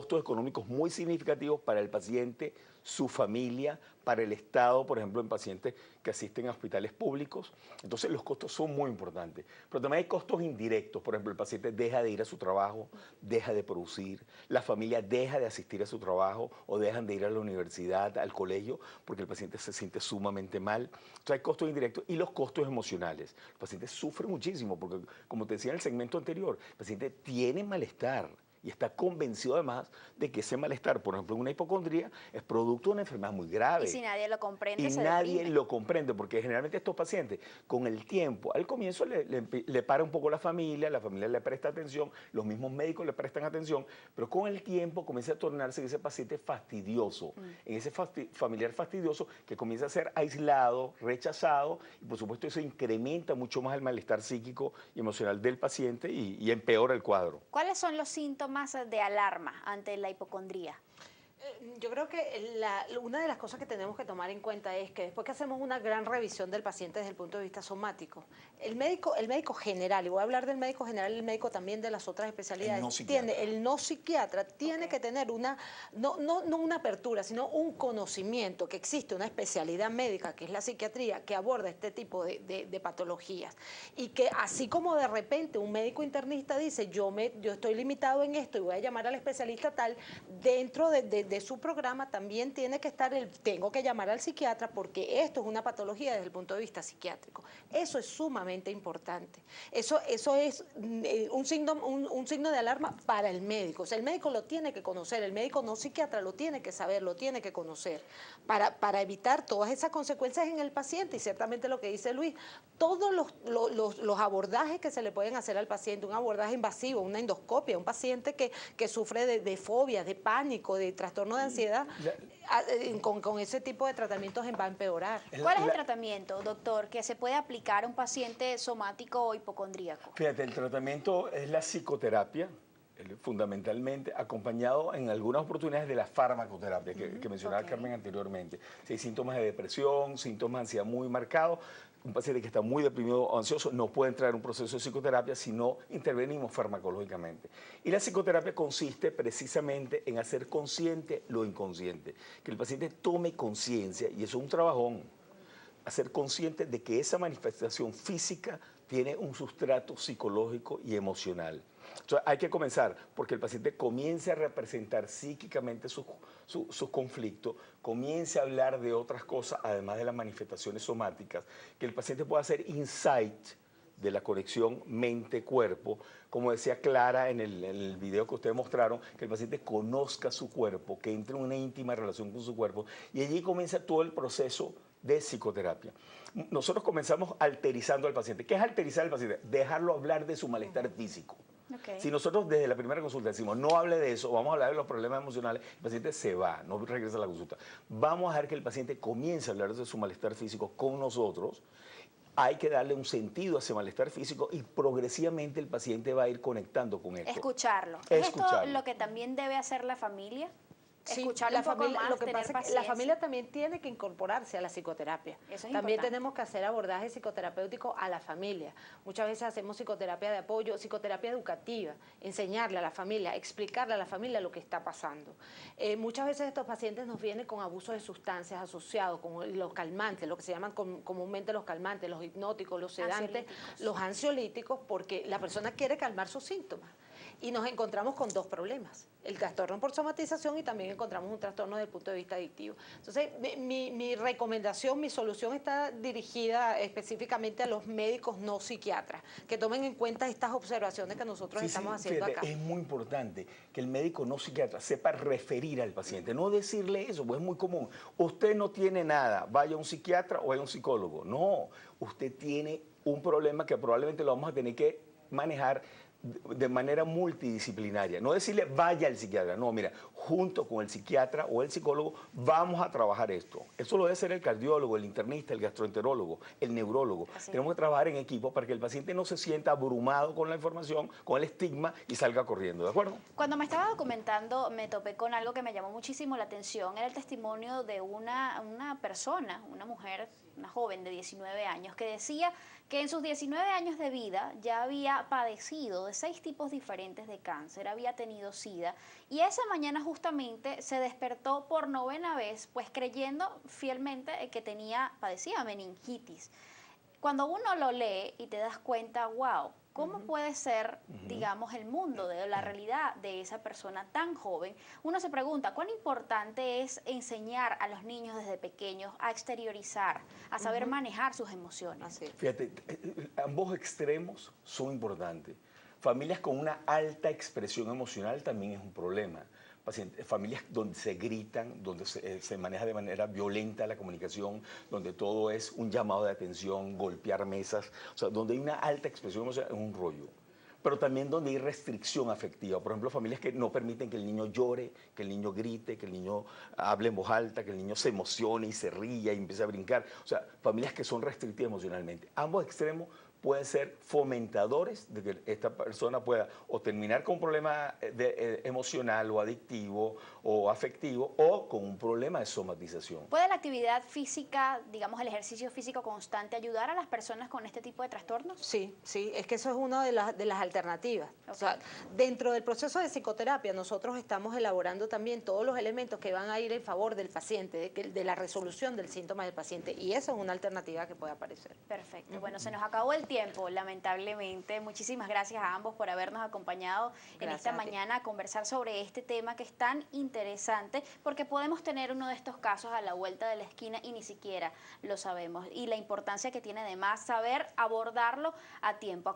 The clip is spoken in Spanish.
costos económicos muy significativos para el paciente, su familia, para el Estado, por ejemplo, en pacientes que asisten a hospitales públicos. Entonces los costos son muy importantes. Pero también hay costos indirectos. Por ejemplo, el paciente deja de ir a su trabajo, deja de producir, la familia deja de asistir a su trabajo o dejan de ir a la universidad, al colegio, porque el paciente se siente sumamente mal. Entonces hay costos indirectos y los costos emocionales. El paciente sufre muchísimo porque, como te decía en el segmento anterior, el paciente tiene malestar. Y está convencido además de que ese malestar, por ejemplo, en una hipocondría, es producto de una enfermedad muy grave. Y si nadie lo comprende, Y se nadie deprime. lo comprende, porque generalmente estos pacientes, con el tiempo, al comienzo le para un poco la familia le presta atención, los mismos médicos le prestan atención, pero con el tiempo comienza a tornarse en ese paciente fastidioso, en ese familiar fastidioso que comienza a ser aislado, rechazado, y por supuesto eso incrementa mucho más el malestar psíquico y emocional del paciente y empeora el cuadro. ¿Cuáles son los síntomas de alarma ante la hipocondría? Yo creo que una de las cosas que tenemos que tomar en cuenta es que después que hacemos una gran revisión del paciente desde el punto de vista somático, el médico general, y voy a hablar del médico general y el médico también de las otras especialidades, el no psiquiatra tiene que tener no una apertura, sino un conocimiento que existe una especialidad médica, que es la psiquiatría, que aborda este tipo de patologías. Y que así como de repente un médico internista dice, yo estoy limitado en esto y voy a llamar al especialista tal, dentro de su programa también tiene que estar tengo que llamar al psiquiatra porque esto es una patología desde el punto de vista psiquiátrico. Eso es sumamente importante. Eso es un signo de alarma para el médico. O sea, el médico lo tiene que conocer, el médico no psiquiatra lo tiene que saber, lo tiene que conocer para evitar todas esas consecuencias en el paciente. Y ciertamente lo que dice Luis, todos los abordajes que se le pueden hacer al paciente, un abordaje invasivo, una endoscopia, un paciente que sufre de fobias, de pánico, de trastorno de ansiedad, con ese tipo de tratamientos va a empeorar. ¿Cuál es el tratamiento, doctor, que se puede aplicar a un paciente somático o hipocondríaco? Fíjate, el tratamiento es la psicoterapia, fundamentalmente, acompañado en algunas oportunidades de la farmacoterapia que mencionaba Carmen anteriormente. Si hay síntomas de depresión, síntomas de ansiedad muy marcados, un paciente que está muy deprimido o ansioso no puede entrar en un proceso de psicoterapia si no intervenimos farmacológicamente. Y la psicoterapia consiste precisamente en hacer consciente lo inconsciente, que el paciente tome conciencia, y eso es un trabajón, hacer consciente de que esa manifestación física tiene un sustrato psicológico y emocional. Entonces hay que comenzar porque el paciente comience a representar psíquicamente sus conflictos, comience a hablar de otras cosas, además de las manifestaciones somáticas, que el paciente pueda hacer insight de la conexión mente-cuerpo, como decía Clara en el video que ustedes mostraron, que el paciente conozca su cuerpo, que entre en una íntima relación con su cuerpo, y allí comienza todo el proceso de psicoterapia. Nosotros comenzamos alterizando al paciente. ¿Qué es alterizar al paciente? Dejarlo hablar de su malestar físico. Si nosotros desde la primera consulta decimos no hable de eso, vamos a hablar de los problemas emocionales, el paciente se va, no regresa a la consulta. Vamos a dejar que el paciente comience a hablar de su malestar físico con nosotros. Hay que darle un sentido a ese malestar físico y progresivamente el paciente va a ir conectando con esto. Escucharlo. ¿Es esto lo que también debe hacer la familia? Sí, escuchar un poco más, lo que pasa es que la familia también tiene que incorporarse a la psicoterapia. También tenemos que hacer abordaje psicoterapéutico a la familia. Muchas veces hacemos psicoterapia de apoyo, psicoterapia educativa, enseñarle a la familia, explicarle a la familia lo que está pasando. Muchas veces estos pacientes nos vienen con abuso de sustancias asociados con los calmantes, lo que se llaman comúnmente los calmantes, los hipnóticos, los sedantes, los ansiolíticos, porque la persona quiere calmar sus síntomas. Y nos encontramos con dos problemas, el trastorno por somatización y también encontramos un trastorno desde el punto de vista adictivo. Entonces, mi recomendación, mi solución está dirigida específicamente a los médicos no psiquiatras, que tomen en cuenta estas observaciones que nosotros estamos haciendo acá. Es muy importante que el médico no psiquiatra sepa referir al paciente, no decirle eso, pues es muy común. Usted no tiene nada, vaya a un psiquiatra o vaya a un psicólogo. No, usted tiene un problema que probablemente lo vamos a tener que manejar de manera multidisciplinaria. No decirle vaya al psiquiatra, no, mira, junto con el psiquiatra o el psicólogo vamos a trabajar esto. Eso lo debe hacer el cardiólogo, el internista, el gastroenterólogo, el neurólogo. Tenemos que trabajar en equipo para que el paciente no se sienta abrumado con la información, con el estigma y salga corriendo, ¿de acuerdo? Cuando me estaba documentando me topé con algo que me llamó muchísimo la atención, era el testimonio de una persona, una mujer una joven de 19 años, que decía que en sus 19 años de vida ya había padecido de 6 tipos diferentes de cáncer, había tenido SIDA, y esa mañana justamente se despertó por 9ª vez, pues creyendo fielmente que padecía meningitis. Cuando uno lo lee y te das cuenta, wow, ¿cómo puede ser, digamos, el mundo, de la realidad de esa persona tan joven? Uno se pregunta, ¿cuán importante es enseñar a los niños desde pequeños a exteriorizar, a saber manejar sus emociones? Así es. Fíjate, ambos extremos son importantes. Familias con una alta expresión emocional también es un problema. Familias donde se gritan, donde se maneja de manera violenta la comunicación, donde todo es un llamado de atención, golpear mesas, o sea, donde hay una alta expresión emocional, es un rollo. Pero también donde hay restricción afectiva. Por ejemplo, familias que no permiten que el niño llore, que el niño grite, que el niño hable en voz alta, que el niño se emocione y se ría y empiece a brincar. O sea, familias que son restrictivas emocionalmente. Ambos extremos pueden ser fomentadores de que esta persona pueda o terminar con un problema emocional o adictivo o afectivo o con un problema de somatización. ¿Puede la actividad física, digamos el ejercicio físico constante, ayudar a las personas con este tipo de trastornos? Sí, sí, es que eso es una de las alternativas. Okay. O sea, dentro del proceso de psicoterapia nosotros estamos elaborando también todos los elementos que van a ir en favor del paciente, de la resolución del síntoma del paciente, y eso es una alternativa que puede aparecer. Perfecto. Bueno, se nos acabó el tiempo, lamentablemente. Muchísimas gracias a ambos por habernos acompañado en esta mañana a conversar sobre este tema que es tan interesante, porque podemos tener uno de estos casos a la vuelta de la esquina y ni siquiera lo sabemos. Y la importancia que tiene además saber abordarlo a tiempo.